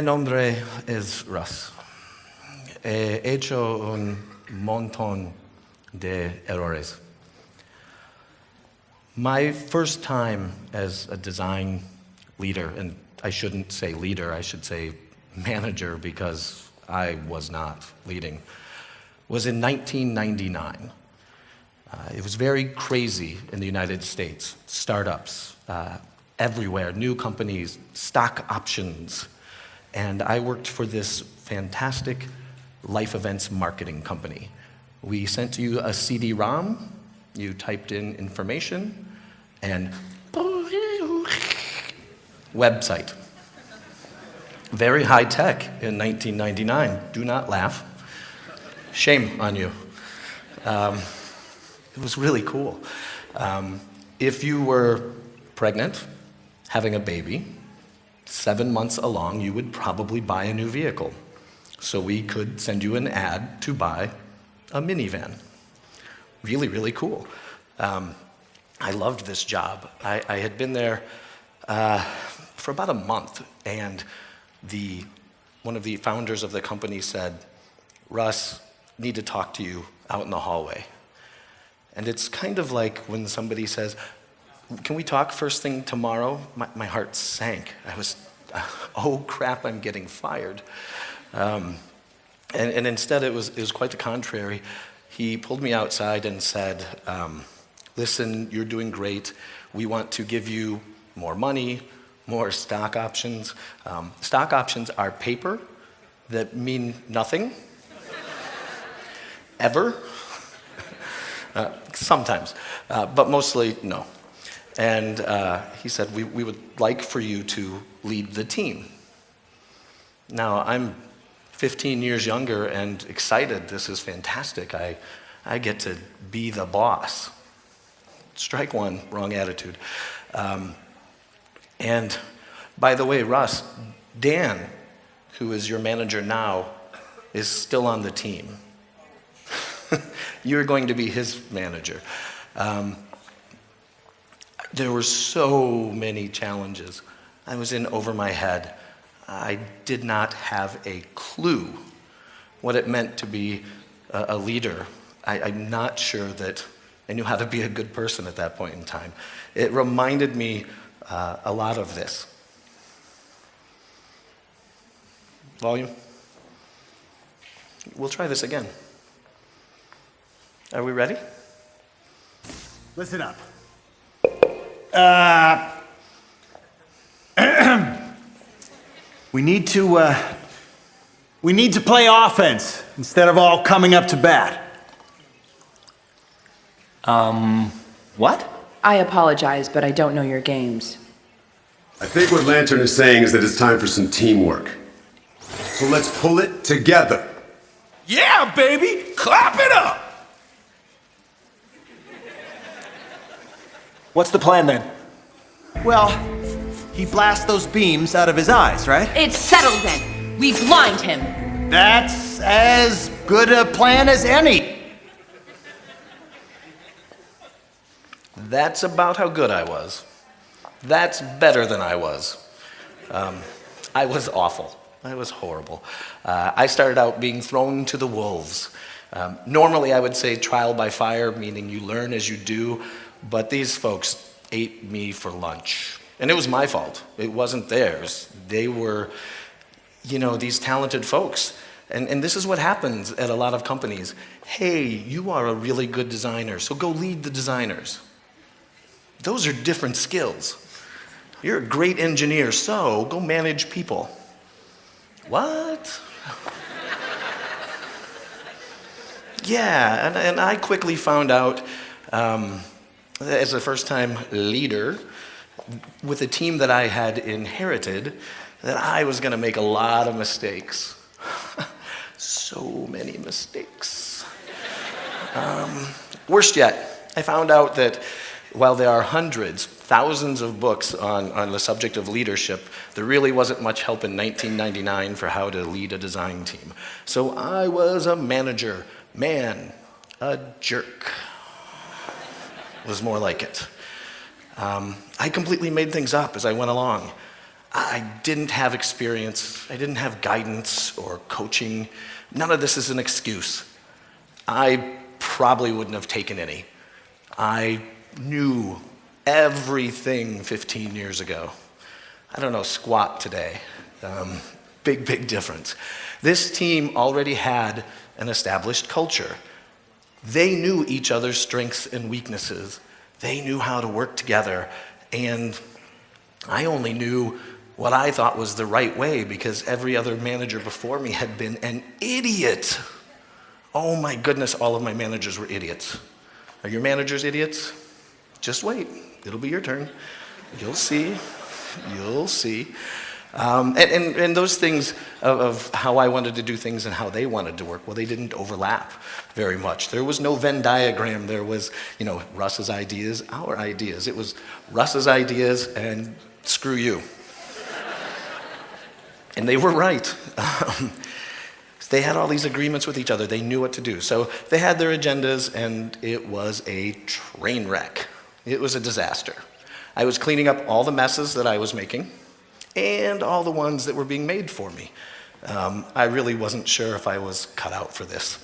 nombre es Russ. He hecho un montón de errores. My first time as a design leader, and I shouldn't say leader, I should say manager because I was not leading, was in 1999. It was very crazy in the United States. Startups everywhere, new companies, stock options. And I worked for this fantastic life events marketing company. We sent you a CD-ROM, you typed in information, and website. Very high tech in 1999. Do not laugh. Shame on you. It was really cool. If you were pregnant, having a baby, 7 months along, you would probably buy a new vehicle. So we could send you an ad to buy a minivan. Really, really cool. I loved this job. I had been there for about a month, and one of the founders of the company said, "Russ, need to talk to you out in the hallway." And it's kind of like when somebody says, "Can we talk first thing tomorrow?" My heart sank. I was, oh crap, I'm getting fired. And instead it was quite the contrary. He pulled me outside and said, "Listen, you're doing great. We want to give you more money, more stock options." Stock options are paper that mean nothing, ever. Sometimes, but mostly no. And he said, we would like for you to lead the team. Now, I'm 15 years younger and excited. This is fantastic. I get to be the boss. Strike one, wrong attitude. And by the way, Russ, Dan, who is your manager now, is still on the team. You're going to be his manager. There were so many challenges. I was in over my head. I did not have a clue what it meant to be a leader. I'm not sure that I knew how to be a good person at that point in time. It reminded me a lot of this. Volume. We'll try this again. Are we ready? Listen up. We need to play offense instead of all coming up to bat. What? I apologize, but I don't know your games. I think what Lantern is saying is that it's time for some teamwork. So let's pull it together. Yeah, baby! Clap it up! What's the plan then? Well, he blasts those beams out of his eyes, right? It's settled then. We blind him. That's as good a plan as any. That's about how good I was. That's better than I was. I was awful. I was horrible. I started out being thrown to the wolves. Normally I would say trial by fire, meaning you learn as you do, but these folks ate me for lunch. And it was my fault. It wasn't theirs. They were, these talented folks. And this is what happens at a lot of companies. Hey, you are a really good designer, so go lead the designers. Those are different skills. You're a great engineer, so go manage people. What? Yeah, and I quickly found out, as a first-time leader, with a team that I had inherited, that I was going to make a lot of mistakes. So many mistakes. Worst yet, I found out that while there are hundreds, thousands of books on the subject of leadership, there really wasn't much help in 1999 for how to lead a design team. So I was a manager. Man, a jerk was more like it. I completely made things up as I went along. I didn't have experience, I didn't have guidance or coaching. None of this is an excuse. I probably wouldn't have taken any. I knew everything 15 years ago. I don't know squat today. Big difference. This team already had an established culture. They knew each other's strengths and weaknesses. They knew how to work together. And I only knew what I thought was the right way because every other manager before me had been an idiot. Oh my goodness, all of my managers were idiots. Are your managers idiots? Just wait, it'll be your turn. You'll see, you'll see. And those things of how I wanted to do things and how they wanted to work, well, they didn't overlap very much. There was no Venn diagram. There was, Russ's ideas, our ideas. It was Russ's ideas and screw you. And they were right. They had all these agreements with each other. They knew what to do. So they had their agendas, and it was a train wreck. It was a disaster. I was cleaning up all the messes that I was making and all the ones that were being made for me. I really wasn't sure if I was cut out for this.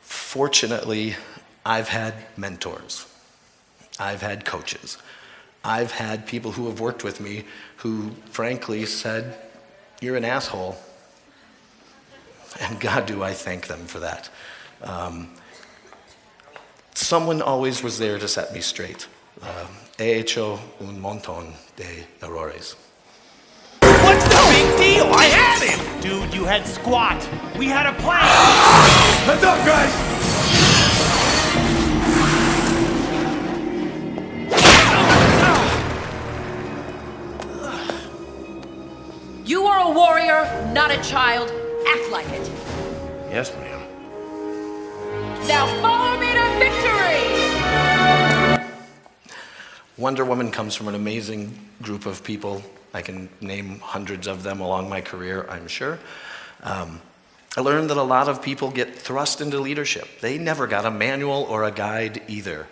Fortunately, I've had mentors. I've had coaches. I've had people who have worked with me who frankly said, "You're an asshole." And God, do I thank them for that. Someone always was there to set me straight. He hecho un montón de errores. What's the big deal? I had him! Dude, you had squat. We had a plan. Heads up, guys! You are a warrior, not a child. Act like it. Yes, ma'am. Now follow me to victory! Wonder Woman comes from an amazing group of people. I can name hundreds of them along my career, I'm sure. I learned that a lot of people get thrust into leadership. They never got a manual or a guide either.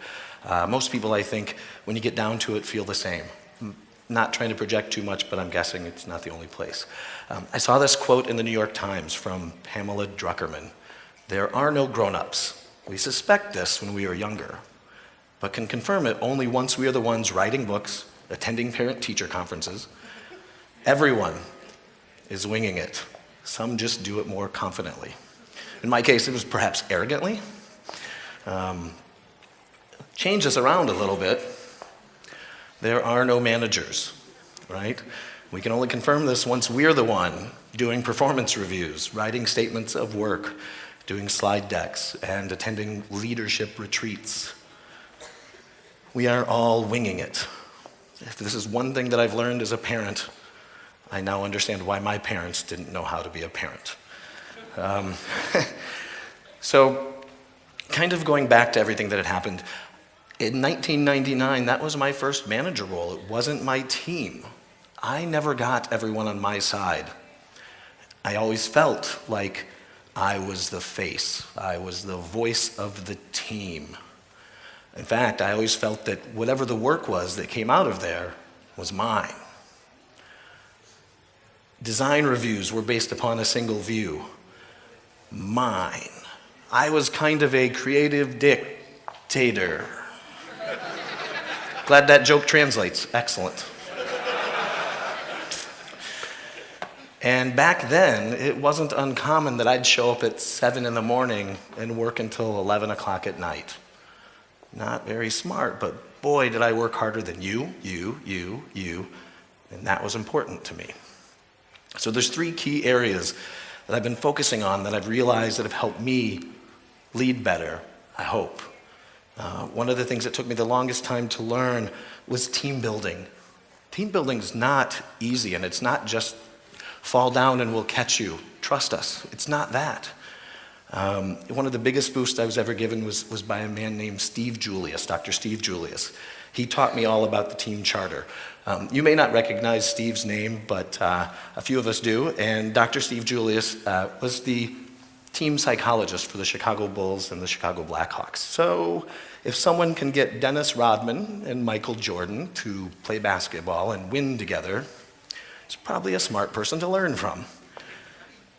Most people, I think, when you get down to it, feel the same. Not trying to project too much, but I'm guessing it's not the only place. I saw this quote in the New York Times from Pamela Druckerman. "There are no grown-ups. We suspect this when we are younger, but can confirm it only once we are the ones writing books, attending parent-teacher conferences. Everyone is winging it. Some just do it more confidently." In my case, it was perhaps arrogantly. Change this around a little bit. There are no managers, right? We can only confirm this once we're the one doing performance reviews, writing statements of work, doing slide decks, and attending leadership retreats. We are all winging it. If this is one thing that I've learned as a parent, I now understand why my parents didn't know how to be a parent. So, kind of going back to everything that had happened, in 1999, that was my first manager role. It wasn't my team. I never got everyone on my side. I always felt like I was the face. I was the voice of the team. In fact, I always felt that whatever the work was that came out of there was mine. Design reviews were based upon a single view. Mine. I was kind of a creative dictator. Glad that joke translates. Excellent. And back then, it wasn't uncommon that I'd show up at 7 in the morning and work until 11 o'clock at night. Not very smart, but boy, did I work harder than you, and that was important to me. So there's 3 key areas that I've been focusing on that I've realized that have helped me lead better, I hope. One of the things that took me the longest time to learn was team building. Team building's not easy, and it's not just fall down and we'll catch you. Trust us, it's not that. One of the biggest boosts I was ever given was by a man named Steve Julius, Dr. Steve Julius. He taught me all about the team charter. You may not recognize Steve's name, but a few of us do, and Dr. Steve Julius was the team psychologist for the Chicago Bulls and the Chicago Blackhawks. So If someone can get Dennis Rodman and Michael Jordan to play basketball and win together, it's probably a smart person to learn from.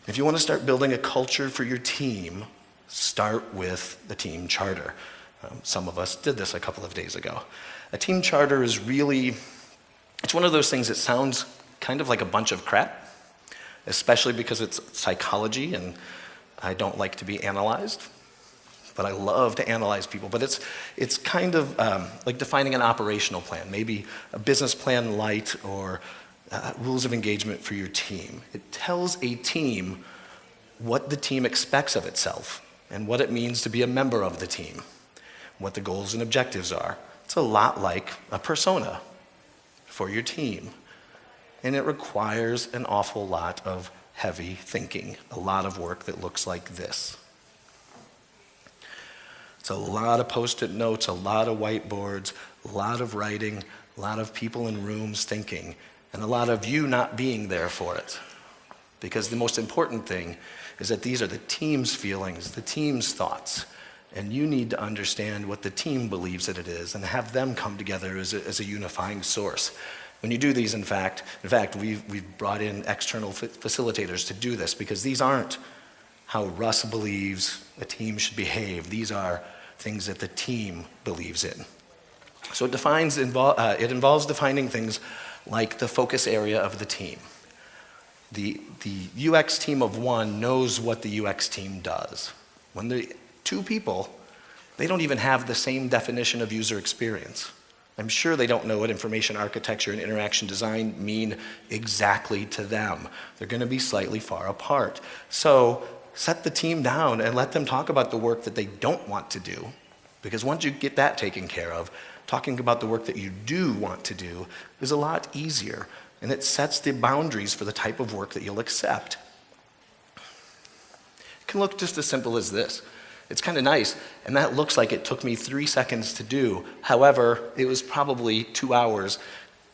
If you want to start building a culture for your team, start with the team charter. Some of us did this a couple of days ago. A team charter is really, it's one of those things that sounds kind of like a bunch of crap, especially because it's psychology and I don't like to be analyzed, but I love to analyze people. But it's kind of like defining an operational plan, maybe a business plan light or rules of engagement for your team. It tells a team what the team expects of itself and what it means to be a member of the team, what the goals and objectives are. It's a lot like a persona for your team. And it requires an awful lot of heavy thinking, a lot of work that looks like this. It's a lot of post-it notes, a lot of whiteboards, a lot of writing, a lot of people in rooms thinking, and a lot of you not being there for it. Because the most important thing is that these are the team's feelings, the team's thoughts, and you need to understand what the team believes that it is and have them come together as a unifying source. When you do these, in fact, we've brought in external facilitators to do this because these aren't how Russ believes a team should behave. These are things that the team believes in. So it involves defining things like the focus area of the team. The UX team of one knows what the UX team does. When the two people, they don't even have the same definition of user experience. I'm sure they don't know what information architecture and interaction design mean exactly to them. They're going to be slightly far apart. So set the team down and let them talk about the work that they don't want to do. Because once you get that taken care of, talking about the work that you do want to do is a lot easier. And it sets the boundaries for the type of work that you'll accept. It can look just as simple as this. It's kind of nice, and that looks like it took me 3 seconds to do. However, it was probably 2 hours,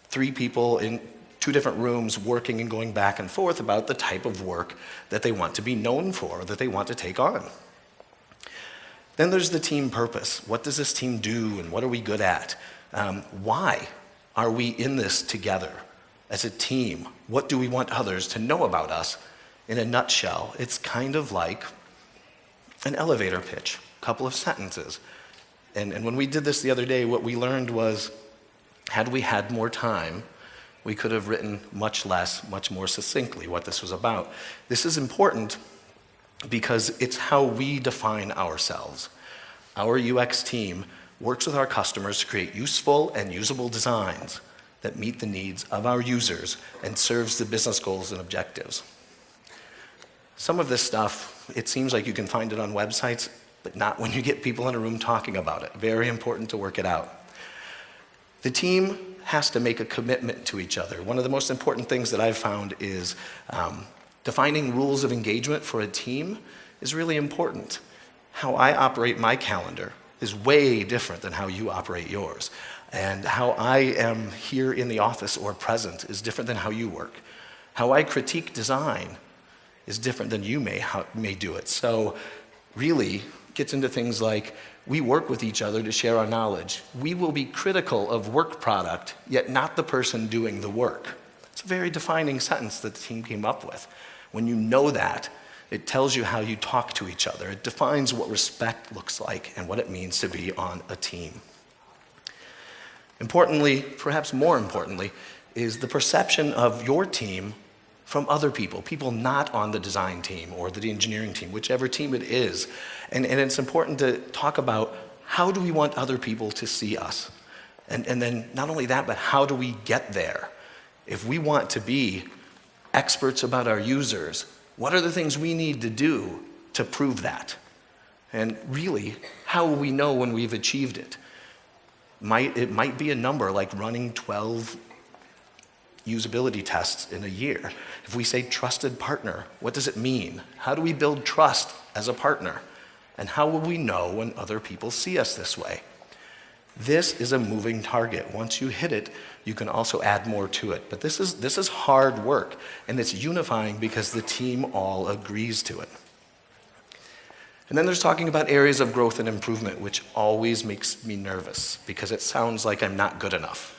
3 people in 2 different rooms working and going back and forth about the type of work that they want to be known for, that they want to take on. Then there's the team purpose. What does this team do, and what are we good at? Why are we in this together as a team? What do we want others to know about us? In a nutshell, it's kind of like an elevator pitch, a couple of sentences. And when we did this the other day, what we learned was, had we had more time, we could have written much less, much more succinctly what this was about. This is important because it's how we define ourselves. Our UX team works with our customers to create useful and usable designs that meet the needs of our users and serves the business goals and objectives. Some of this stuff, it seems like you can find it on websites, but not when you get people in a room talking about it. Very important to work it out. The team has to make a commitment to each other. One of the most important things that I've found is defining rules of engagement for a team is really important. How I operate my calendar is way different than how you operate yours. And how I am here in the office or present is different than how you work. How I critique design is different than you may do it. So really gets into things like we work with each other to share our knowledge. We will be critical of work product, yet not the person doing the work. It's a very defining sentence that the team came up with. When you know that, it tells you how you talk to each other. It defines what respect looks like and what it means to be on a team. Importantly, perhaps more importantly, is the perception of your team from other people, people not on the design team or the engineering team, whichever team it is. And it's important to talk about how do we want other people to see us? And then not only that, but how do we get there? If we want to be experts about our users, what are the things we need to do to prove that? And really, how will we know when we've achieved it? It might be a number like running 12 usability tests in a year. If we say trusted partner, what does it mean? How do we build trust as a partner? And how will we know when other people see us this way? This is a moving target. Once you hit it, you can also add more to it. But this is hard work, and it's unifying because the team all agrees to it. And then there's talking about areas of growth and improvement, which always makes me nervous because it sounds like I'm not good enough.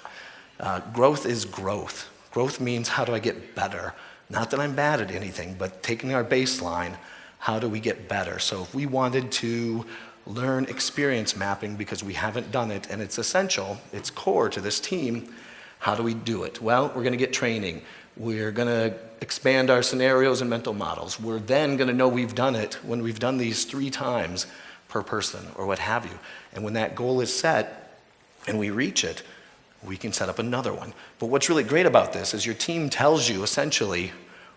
Growth is growth. Growth means how do I get better? Not that I'm bad at anything, but taking our baseline, how do we get better? So if we wanted to learn experience mapping because we haven't done it and it's essential, it's core to this team, how do we do it? Well, we're gonna get training. We're gonna expand our scenarios and mental models. We're then gonna know we've done it when we've done these 3 times per person or what have you. And when that goal is set and we reach it, we can set up another one. But what's really great about this is your team tells you essentially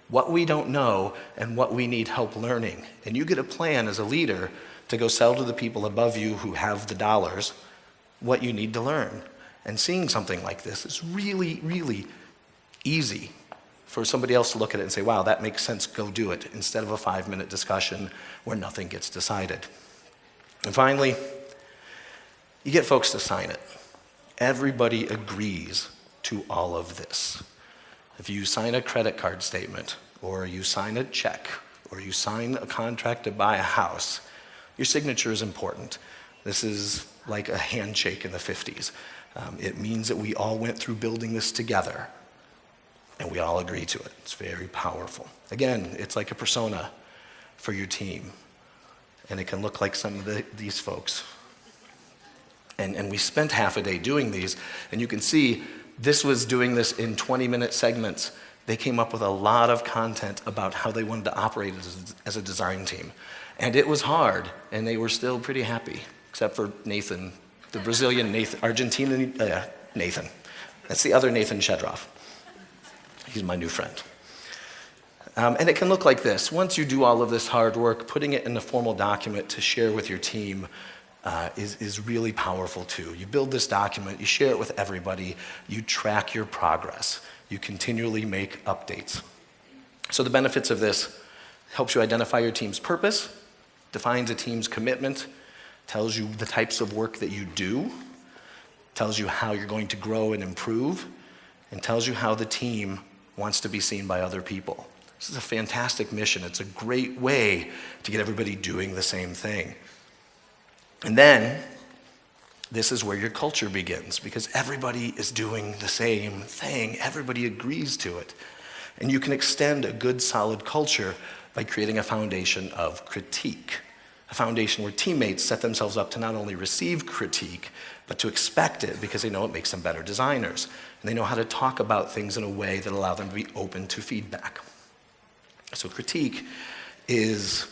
what we don't know and what we need help learning. And you get a plan as a leader to go sell to the people above you who have the dollars what you need to learn. And seeing something like this is really, really easy for somebody else to look at it and say, wow, that makes sense, go do it, instead of a 5-minute discussion where nothing gets decided. And finally, you get folks to sign it. Everybody agrees to all of this. If you sign a credit card statement, or you sign a check, or you sign a contract to buy a house, your signature is important. This is like a handshake in the 50s. It means that we all went through building this together, and we all agree to it. It's very powerful. Again, it's like a persona for your team, and it can look like some of these folks. And we spent half a day doing these, and you can see this was doing this in 20-minute segments. They came up with a lot of content about how they wanted to operate as a design team. And it was hard, and they were still pretty happy, except for Nathan, the Brazilian Nathan, Argentinian Nathan. That's the other Nathan Shedroff. He's my new friend. And it can look like this. Once you do all of this hard work, putting it in a formal document to share with your team is really powerful too. You build this document, you share it with everybody, you track your progress, you continually make updates. So the benefits of this helps you identify your team's purpose, defines a team's commitment, tells you the types of work that you do, tells you how you're going to grow and improve, and tells you how the team wants to be seen by other people. This is a fantastic mission. It's a great way to get everybody doing the same thing. And then, this is where your culture begins, because everybody is doing the same thing. Everybody agrees to it. And you can extend a good, solid culture by creating a foundation of critique. A foundation where teammates set themselves up to not only receive critique, but to expect it because they know it makes them better designers. And they know how to talk about things in a way that allow them to be open to feedback. So critique is,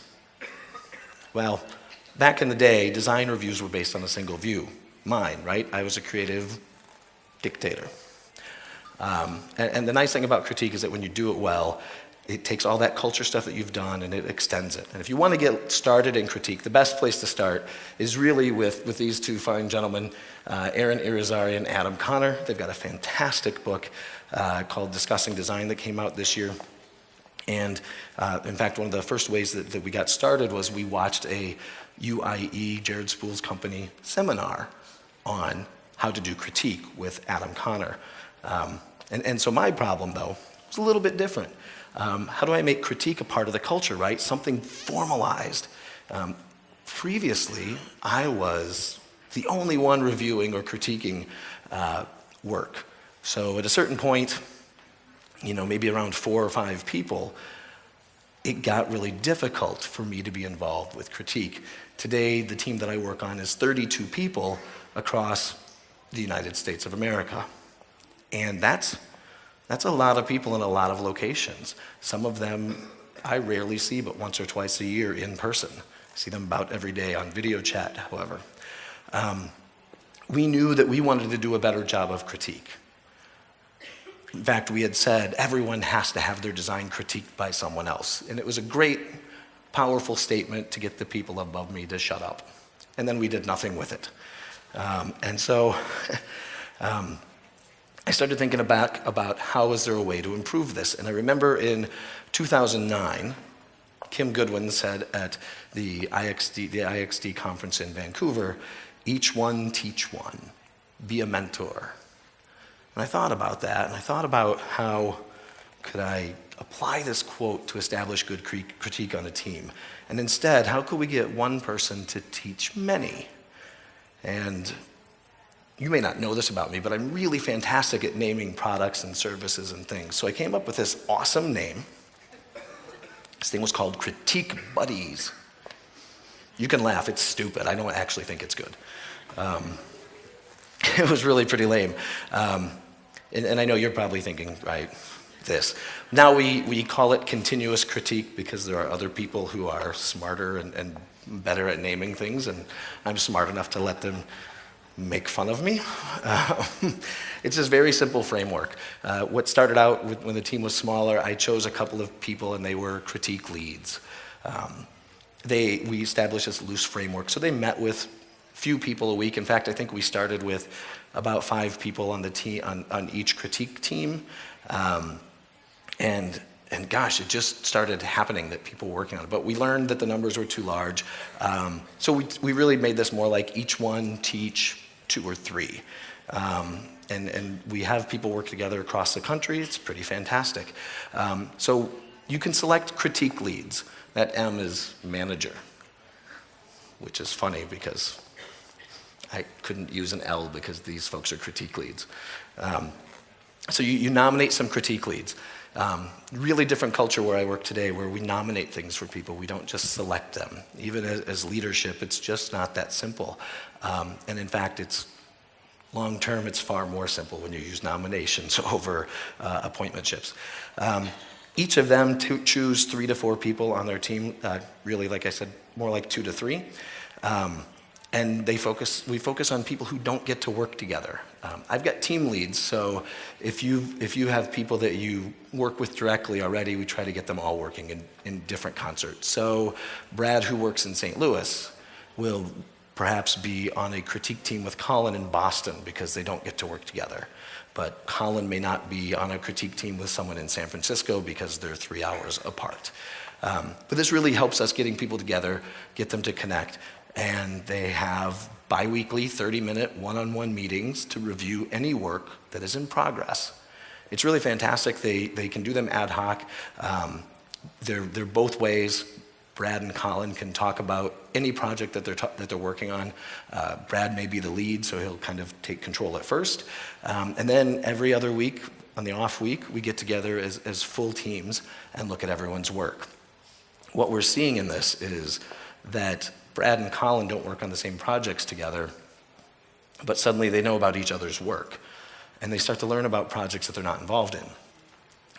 well, back in the day, design reviews were based on a single view. Mine, right? I was a creative dictator. And the nice thing about critique is that when you do it well, it takes all that culture stuff that you've done and it extends it. And if you want to get started in critique, the best place to start is really with these two fine gentlemen, Aaron Irizarry and Adam Connor. They've got a fantastic book called Discussing Design that came out this year. And in fact, one of the first ways that we got started was we watched a UIE, Jared Spool's company, seminar on how to do critique with Adam Connor. And so my problem, though, was a little bit different. How do I make critique a part of the culture, right? Something formalized. Previously, I was the only one reviewing or critiquing work. So at a certain point, maybe around 4 or 5 people, it got really difficult for me to be involved with critique. Today, the team that I work on is 32 people across the United States of America. And that's a lot of people in a lot of locations. Some of them I rarely see but once or twice a year in person. I see them about every day on video chat, however. We knew that we wanted to do a better job of critique. In fact, we had said everyone has to have their design critiqued by someone else. And it was a great, powerful statement to get the people above me to shut up. And then we did nothing with it. And so I started thinking about how is there a way to improve this. And I remember in 2009, Kim Goodwin said at the IXD conference in Vancouver, each one teach one, be a mentor. And I thought about that, and I thought about how could I apply this quote to establish good critique on a team? And instead, how could we get one person to teach many? And you may not know this about me, but I'm really fantastic at naming products and services and things. So I came up with this awesome name. This thing was called Critique Buddies. You can laugh, it's stupid. I don't actually think it's good. It was really pretty lame. And I know you're probably thinking, right, this. Now we call it continuous critique because there are other people who are smarter and better at naming things, and I'm smart enough to let them make fun of me. It's this very simple framework. What started out when the team was smaller, I chose a couple of people and they were critique leads. We established this loose framework. So they met with few people a week. In fact, I think we started with about 5 people on the team, on each critique team. And gosh, it just started happening that people were working on it. But we learned that the numbers were too large. So we really made this more like each one teach 2 or 3. And we have people work together across the country. It's pretty fantastic. So you can select critique leads. That M is manager, which is funny because I couldn't use an L because these folks are critique leads. So you nominate some critique leads. Really different culture where I work today, where we nominate things for people. We don't just select them. Even as leadership, it's just not that simple. And in fact, it's long term, it's far more simple when you use nominations over appointmentships. Each of them choose 3 to 4 people on their team. Really, like I said, more like 2 to 3. And we focus on people who don't get to work together. I've got team leads, so if you have people that you work with directly already, we try to get them all working in different concerts. So Brad, who works in St. Louis, will perhaps be on a critique team with Colin in Boston because they don't get to work together. But Colin may not be on a critique team with someone in San Francisco because they're 3 hours apart. But this really helps us getting people together, get them to connect. And they have bi-weekly 30-minute one-on-one meetings to review any work that is in progress. It's really fantastic. They can do them ad hoc. They're both ways. Brad and Colin can talk about any project that they're working on. Brad may be the lead, so he'll kind of take control at first. And then every other week, on the off week, we get together as full teams and look at everyone's work. What we're seeing in this is that Brad and Colin don't work on the same projects together, but suddenly they know about each other's work, and they start to learn about projects that they're not involved in.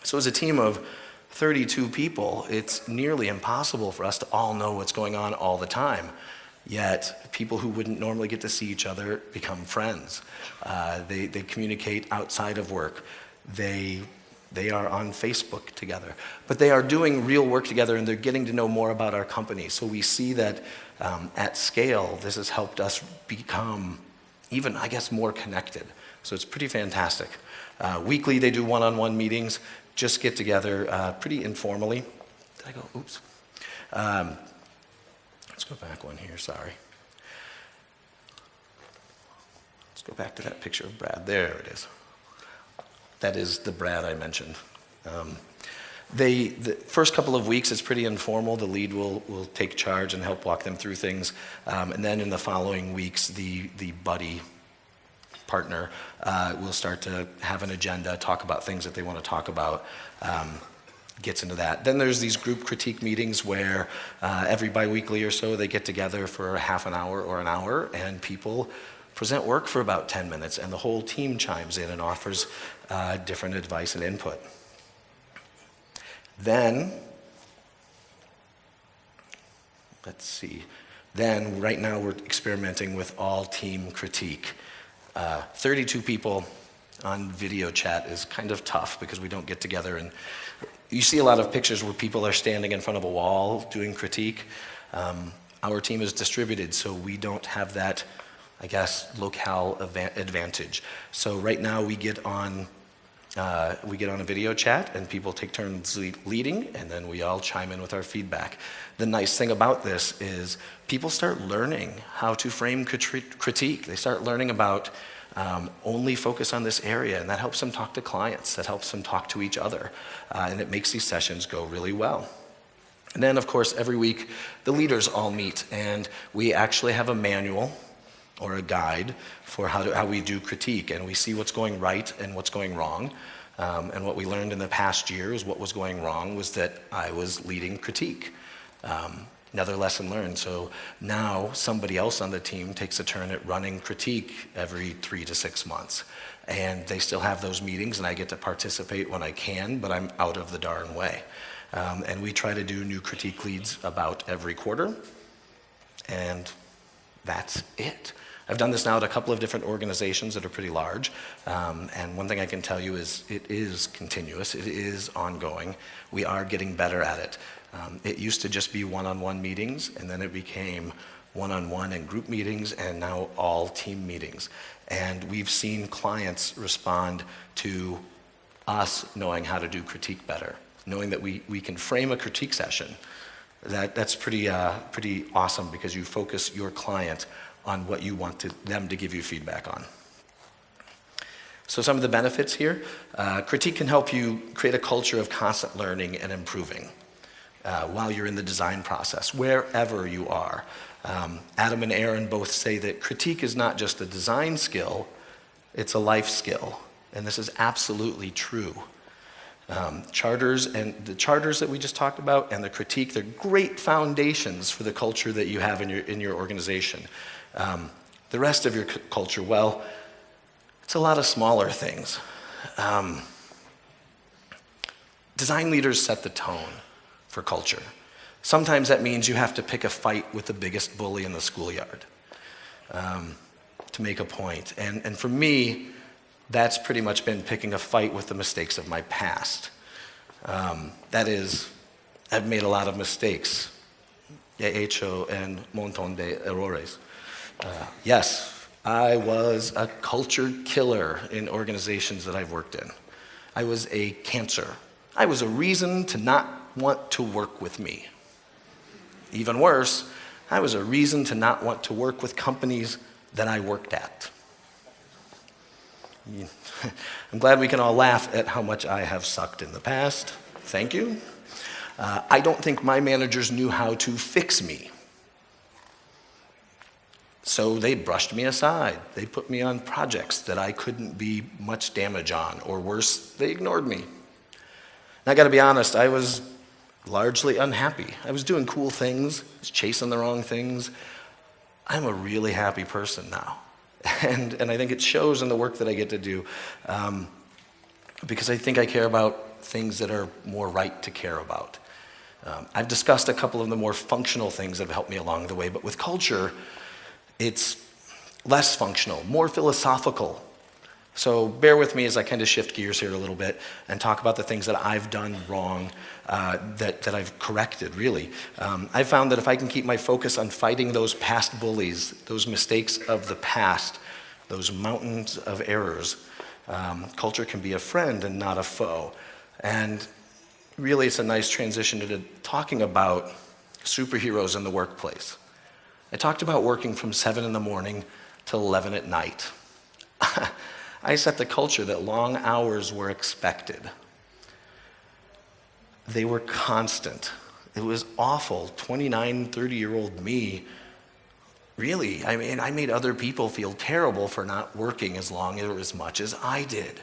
So as a team of 32 people, it's nearly impossible for us to all know what's going on all the time. Yet people who wouldn't normally get to see each other become friends. They communicate outside of work. They are on Facebook together. But they are doing real work together, and they're getting to know more about our company. So we see that at scale, this has helped us become even, I guess, more connected. So it's pretty fantastic. Weekly, they do one-on-one meetings, just get together pretty informally. Did I go? Oops. Let's go back one here, sorry. Let's go back to that picture of Brad. There it is. That is the Brad I mentioned. The first couple of weeks, it's pretty informal. The lead will take charge and help walk them through things. And then in the following weeks, the buddy partner will start to have an agenda, talk about things that they want to talk about, gets into that. Then there's these group critique meetings where every bi-weekly or so they get together for half an hour or an hour, and people present work for about 10 minutes, and the whole team chimes in and offers different advice and input. Then, let's see. Then, right now we're experimenting with all-team critique. 32 people on video chat is kind of tough because we don't get together, and you see a lot of pictures where people are standing in front of a wall doing critique. Our team is distributed, so we don't have that, I guess, locale advantage. So right now we get on a video chat and people take turns leading, and then we all chime in with our feedback. The nice thing about this is people start learning how to frame critique. They start learning about only focus on this area, and that helps them talk to clients, that helps them talk to each other, and it makes these sessions go really well. And then, of course, every week, the leaders all meet, and we actually have a manual or a guide for how we do critique, and we see what's going right and what's going wrong. And what we learned in the past year is what was going wrong was that I was leading critique. Another lesson learned. So now somebody else on the team takes a turn at running critique every 3 to 6 months. And they still have those meetings, and I get to participate when I can, but I'm out of the darn way. And we try to do new critique leads about every quarter, and that's it. I've done this now at a couple of different organizations that are pretty large, and one thing I can tell you is it is continuous, it is ongoing. We are getting better at it. It used to just be one-on-one meetings, and then it became one-on-one and group meetings, and now all team meetings. And we've seen clients respond to us knowing how to do critique better, knowing that we can frame a critique session. That's pretty awesome, because you focus your client on what you want them to give you feedback on. So some of the benefits here, critique can help you create a culture of constant learning and improving while you're in the design process, wherever you are. Adam and Aaron both say that critique is not just a design skill, it's a life skill. And this is absolutely true. Charters and the charters that we just talked about and the critique, they're great foundations for the culture that you have in your organization. The rest of your culture, well, it's a lot of smaller things. Design leaders set the tone for culture. Sometimes that means you have to pick a fight with the biggest bully in the schoolyard to make a point. And for me, that's pretty much been picking a fight with the mistakes of my past. That is, I've made a lot of mistakes. He hecho un montón de errores. Yes, I was a culture killer in organizations that I've worked in. I was a cancer. I was a reason to not want to work with me. Even worse, I was a reason to not want to work with companies that I worked at. I'm glad we can all laugh at how much I have sucked in the past. Thank you. I don't think my managers knew how to fix me. So they brushed me aside. They put me on projects that I couldn't be much damage on, or worse, they ignored me. And I gotta be honest, I was largely unhappy. I was doing cool things, I was chasing the wrong things. I'm a really happy person now. And I think it shows in the work that I get to do, because I think I care about things that are more right to care about. I've discussed a couple of the more functional things that have helped me along the way, but with culture, it's less functional, more philosophical. So bear with me as I kind of shift gears here a little bit and talk about the things that I've done wrong, that I've corrected, really. I've found that if I can keep my focus on fighting those past bullies, those mistakes of the past, those mountains of errors, culture can be a friend and not a foe. And really, it's a nice transition to talking about superheroes in the workplace. I talked about working from 7 in the morning till 11 at night. I set the culture that long hours were expected. They were constant. It was awful. 29, 30-year-old me, really, I mean, I made other people feel terrible for not working as long or as much as I did.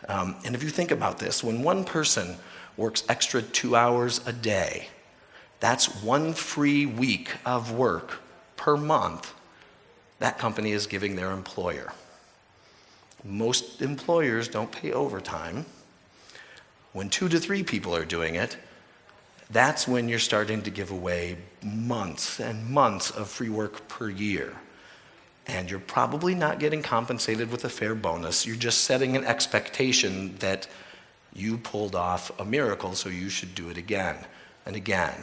And if you think about this, when one person works extra 2 hours a day, that's 1 free week of work per month that company is giving their employer. Most employers don't pay overtime. When 2 to 3 people are doing it, that's when you're starting to give away months and months of free work per year. And you're probably not getting compensated with a fair bonus. You're just setting an expectation that you pulled off a miracle, so you should do it again and again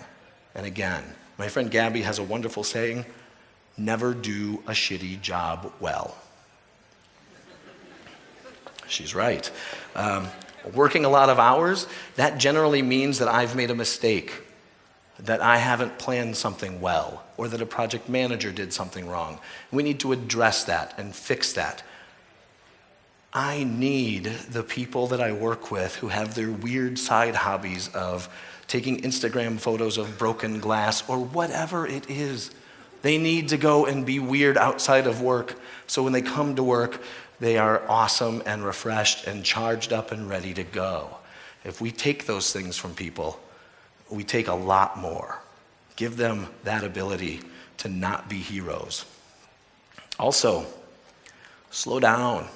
and again. My friend Gabby has a wonderful saying, never do a shitty job well. She's right. Working a lot of hours, that generally means that I've made a mistake, that I haven't planned something well, or that a project manager did something wrong. We need to address that and fix that. I need the people that I work with who have their weird side hobbies of taking Instagram photos of broken glass or whatever it is. They need to go and be weird outside of work, so when they come to work, they are awesome and refreshed and charged up and ready to go. If we take those things from people, we take a lot more. Give them that ability to not be heroes. Also, slow down.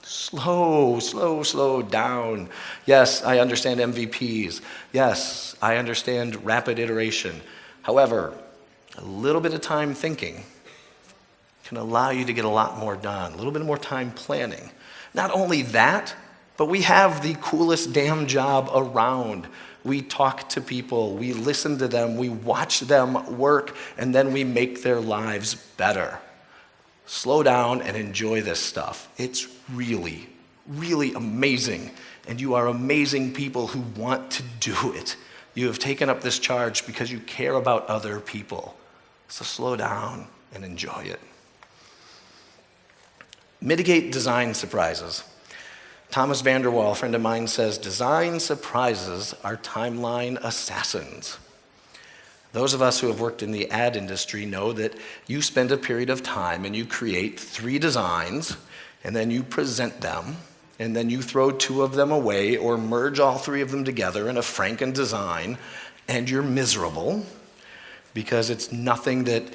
Slow down. Yes, I understand MVPs. Yes, I understand rapid iteration. However, a little bit of time thinking can allow you to get a lot more done, a little bit more time planning. Not only that, but we have the coolest damn job around. We talk to people, we listen to them, we watch them work, and then we make their lives better. Slow down and enjoy this stuff. It's really, really amazing. And you are amazing people who want to do it. You have taken up this charge because you care about other people. So slow down and enjoy it. Mitigate design surprises. Thomas Vanderwall, a friend of mine, says, design surprises are timeline assassins. Those of us who have worked in the ad industry know that you spend a period of time and you create 3 designs, and then you present them, and then you throw 2 of them away or merge all 3 of them together in a Franken design, and you're miserable because it's nothing that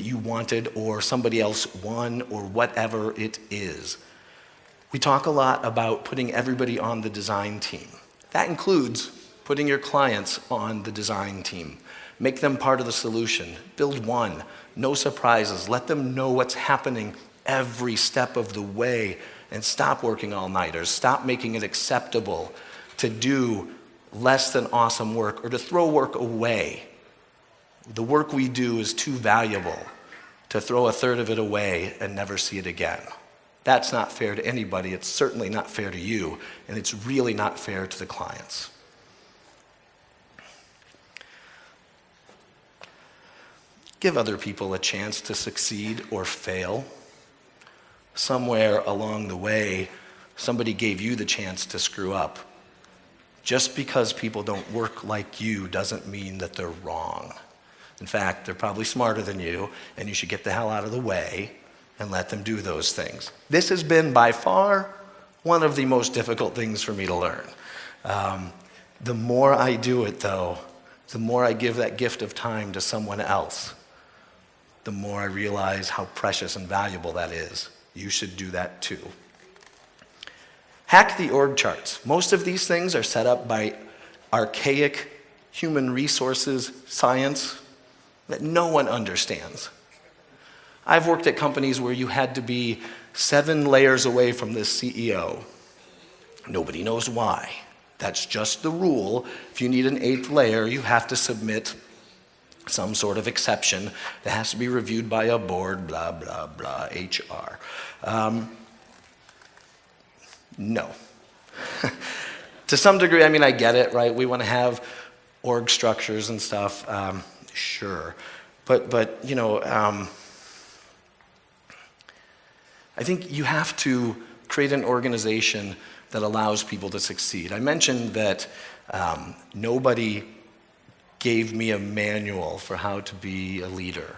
you wanted or somebody else won or whatever it is. We talk a lot about putting everybody on the design team. That includes putting your clients on the design team. Make them part of the solution. Build one. No surprises. Let them know what's happening every step of the way, and stop working all-nighters. Stop making it acceptable to do less than awesome work or to throw work away. The work we do is too valuable to throw a third of it away and never see it again. That's not fair to anybody. It's certainly not fair to you, and it's really not fair to the clients. Give other people a chance to succeed or fail. Somewhere along the way, somebody gave you the chance to screw up. Just because people don't work like you doesn't mean that they're wrong. In fact, they're probably smarter than you, and you should get the hell out of the way and let them do those things. This has been by far one of the most difficult things for me to learn. The more I do it, though, the more I give that gift of time to someone else, the more I realize how precious and valuable that is. You should do that too. Hack the org charts. Most of these things are set up by archaic human resources science that no one understands. I've worked at companies where you had to be 7 layers away from this CEO. Nobody knows why. That's just the rule. If you need an 8th layer, you have to submit some sort of exception that has to be reviewed by a board, blah, blah, blah, HR. No. To some degree, I mean, I get it, right? We want to have org structures and stuff, sure. But you know, I think you have to create an organization that allows people to succeed. I mentioned that nobody gave me a manual for how to be a leader.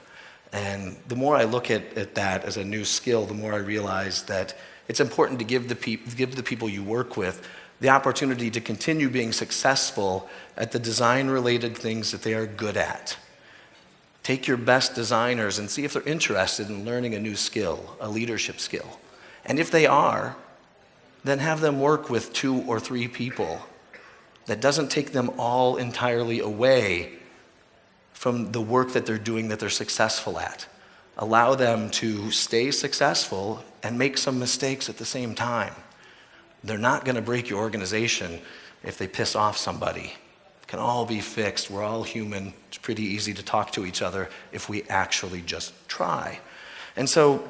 And the more I look at that as a new skill, the more I realize that it's important to give the people you work with the opportunity to continue being successful at the design-related things that they are good at. Take your best designers and see if they're interested in learning a new skill, a leadership skill. And if they are, then have them work with 2 or 3 people. That doesn't take them all entirely away from the work that they're doing that they're successful at. Allow them to stay successful and make some mistakes at the same time. They're not going to break your organization if they piss off somebody. It can all be fixed. We're all human. It's pretty easy to talk to each other if we actually just try. And so,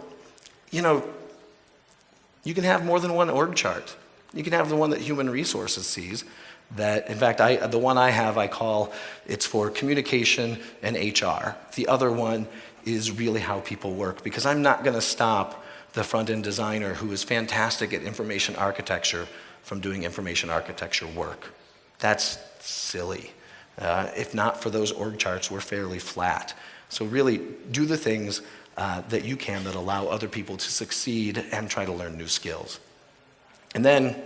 you know, you can have more than one org chart. You can have the one that human resources sees. That, in fact, the one I have, I call it's for communication and HR. The other one is really how people work, because I'm not going to stop the front-end designer who is fantastic at information architecture from doing information architecture work. That's silly. If not for those org charts, we're fairly flat. So really, do the things that you can that allow other people to succeed and try to learn new skills. And then,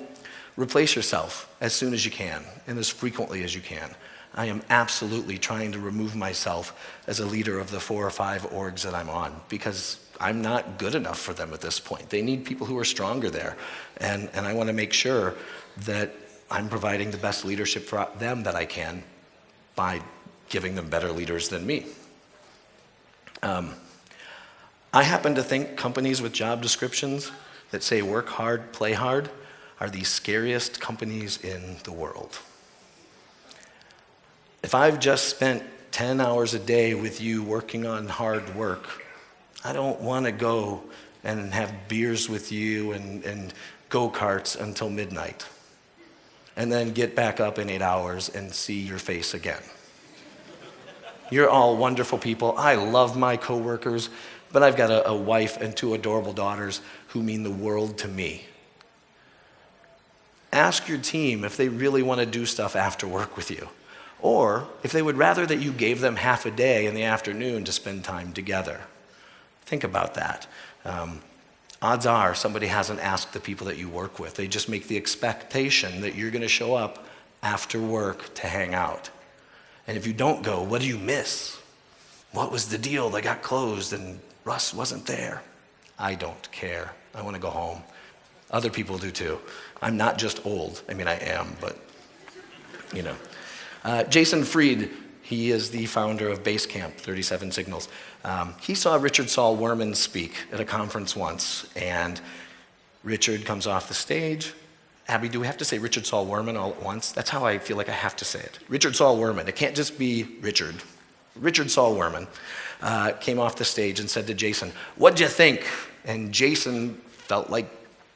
replace yourself as soon as you can and as frequently as you can. I am absolutely trying to remove myself as a leader of the 4 or 5 orgs that I'm on because I'm not good enough for them at this point. They need people who are stronger there. And I want to make sure that I'm providing the best leadership for them that I can by giving them better leaders than me. I happen to think companies with job descriptions that say work hard, play hard are the scariest companies in the world. If I've just spent 10 hours a day with you working on hard work, I don't want to go and have beers with you and go-karts until midnight, and then get back up in 8 hours and see your face again. You're all wonderful people. I love my coworkers, but I've got a wife and 2 adorable daughters who mean the world to me. Ask your team if they really want to do stuff after work with you, or if they would rather that you gave them half a day in the afternoon to spend time together. Think about that. Odds are somebody hasn't asked the people that you work with. They just make the expectation that you're going to show up after work to hang out. And if you don't go, what do you miss? What was the deal that got closed and Russ wasn't there? I don't care. I want to go home. Other people do too. I'm not just old. I mean, I am, but, you know. Jason Fried, he is the founder of Basecamp, 37 Signals. He saw Richard Saul Wurman speak at a conference once, and Richard comes off the stage. Abby, do we have to say Richard Saul Wurman all at once? That's how I feel like I have to say it. Richard Saul Wurman. It can't just be Richard. Richard Saul Wurman came off the stage and said to Jason, "What'd you think?" And Jason felt like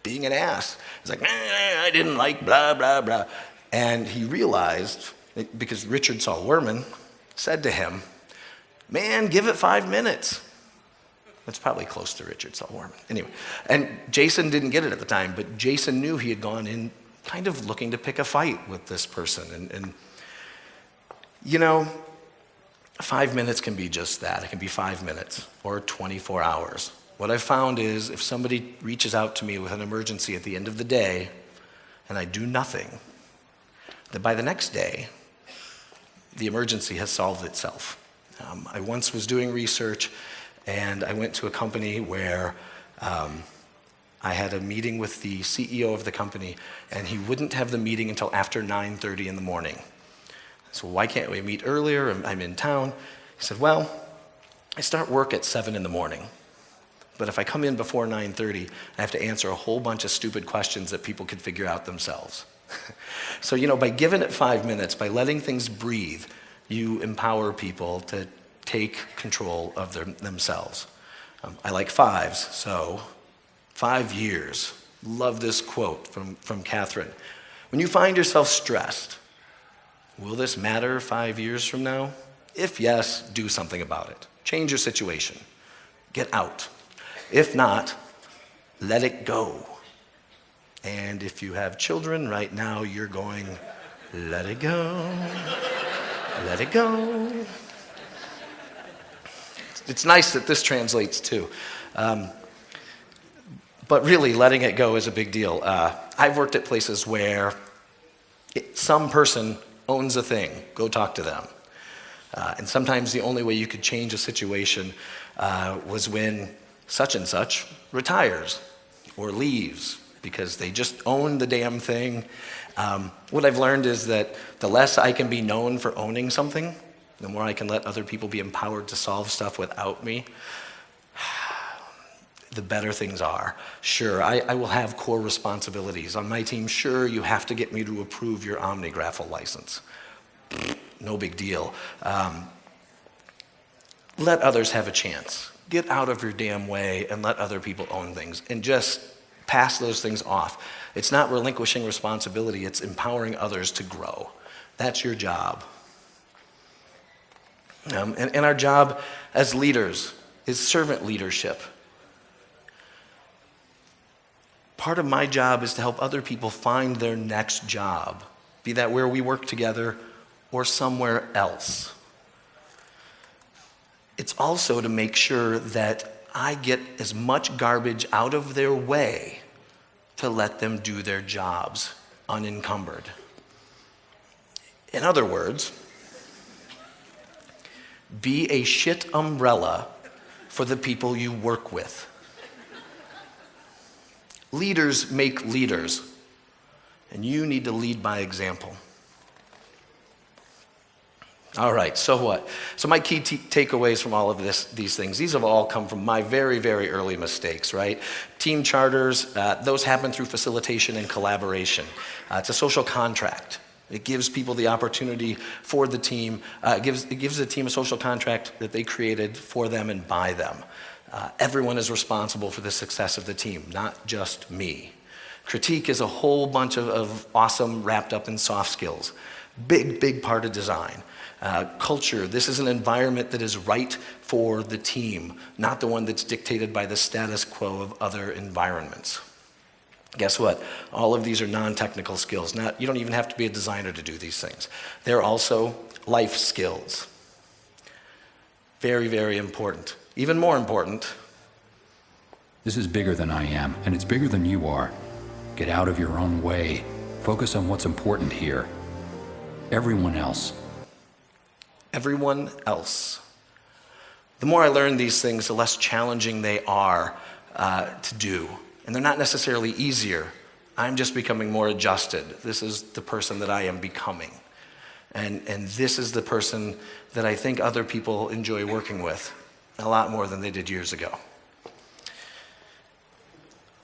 being an ass. He's like, I didn't like blah, blah, blah. And he realized, because Richard Saul Wurman said to him, "Man, give it 5 minutes." That's probably close to Richard Saul Wurman. Anyway, and Jason didn't get it at the time, but Jason knew he had gone in kind of looking to pick a fight with this person. And you know, 5 minutes can be just that. It can be 5 minutes or 24 hours. What I've found is if somebody reaches out to me with an emergency at the end of the day and I do nothing, that by the next day, the emergency has solved itself. I once was doing research and I went to a company where I had a meeting with the CEO of the company and he wouldn't have the meeting until after 9:30 in the morning. So why can't we meet earlier? I'm in town. He said, well, I start work at 7 in the morning. But if I come in before 9:30, I have to answer a whole bunch of stupid questions that people could figure out themselves. So, you know, by giving it 5 minutes, by letting things breathe, you empower people to take control of themselves. I like 5s, so 5 years. Love this quote from Catherine. When you find yourself stressed, will this matter 5 years from now? If yes, do something about it. Change your situation. Get out. If not, let it go. And if you have children right now, you're going, let it go, let it go. It's nice that this translates too. But really, letting it go is a big deal. I've worked at places where some person owns a thing. Go talk to them. And sometimes the only way you could change a situation was when such and such retires or leaves because they just own the damn thing. What I've learned is that the less I can be known for owning something, the more I can let other people be empowered to solve stuff without me, the better things are. Sure, I will have core responsibilities. On my team, sure, you have to get me to approve your OmniGraffle license. No big deal. Let others have a chance. Get out of your damn way and let other people own things and just pass those things off. It's not relinquishing responsibility, it's empowering others to grow. That's your job. And our job as leaders is servant leadership. Part of my job is to help other people find their next job, be that where we work together or somewhere else. It's also to make sure that I get as much garbage out of their way to let them do their jobs unencumbered. In other words, be a shit umbrella for the people you work with. Leaders make leaders, and you need to lead by example. All right, so what? So my key takeaways from all of these things, these have all come from my very, very early mistakes, right? Team charters, those happen through facilitation and collaboration. It's a social contract. It gives people the opportunity for the team, it gives the team a social contract that they created for them and by them. Everyone is responsible for the success of the team, not just me. Critique is a whole bunch of awesome wrapped up in soft skills. Big, big part of design. Culture, this is an environment that is right for the team, not the one that's dictated by the status quo of other environments. Guess what? All of these are non-technical skills. You don't even have to be a designer to do these things. They're also life skills. Very, very important. Even more important. This is bigger than I am, and it's bigger than you are. Get out of your own way. Focus on what's important here. Everyone else. Everyone else. The more I learn these things, the less challenging they are to do. And they're not necessarily easier. I'm just becoming more adjusted. This is the person that I am becoming. And this is the person that I think other people enjoy working with a lot more than they did years ago.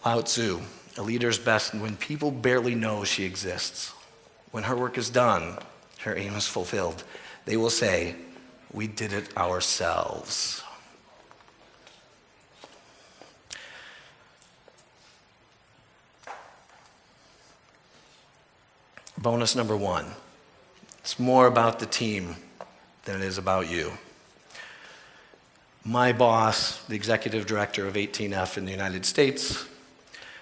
Lao Tzu, a leader's best when people barely know she exists. When her work is done, her aim is fulfilled. They will say, "We did it ourselves." Bonus number 1. It's more about the team than it is about you. My boss, the executive director of 18F in the United States,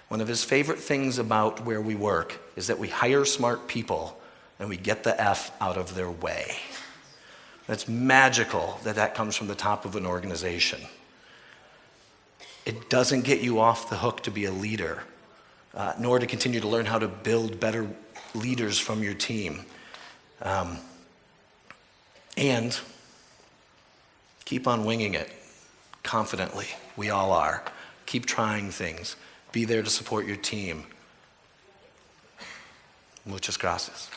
one of his favorite things about where we work is that we hire smart people and we get the F out of their way. That's magical that comes from the top of an organization. It doesn't get you off the hook to be a leader, nor to continue to learn how to build better leaders from your team. And keep on winging it confidently. We all are. Keep trying things. Be there to support your team. Muchas gracias.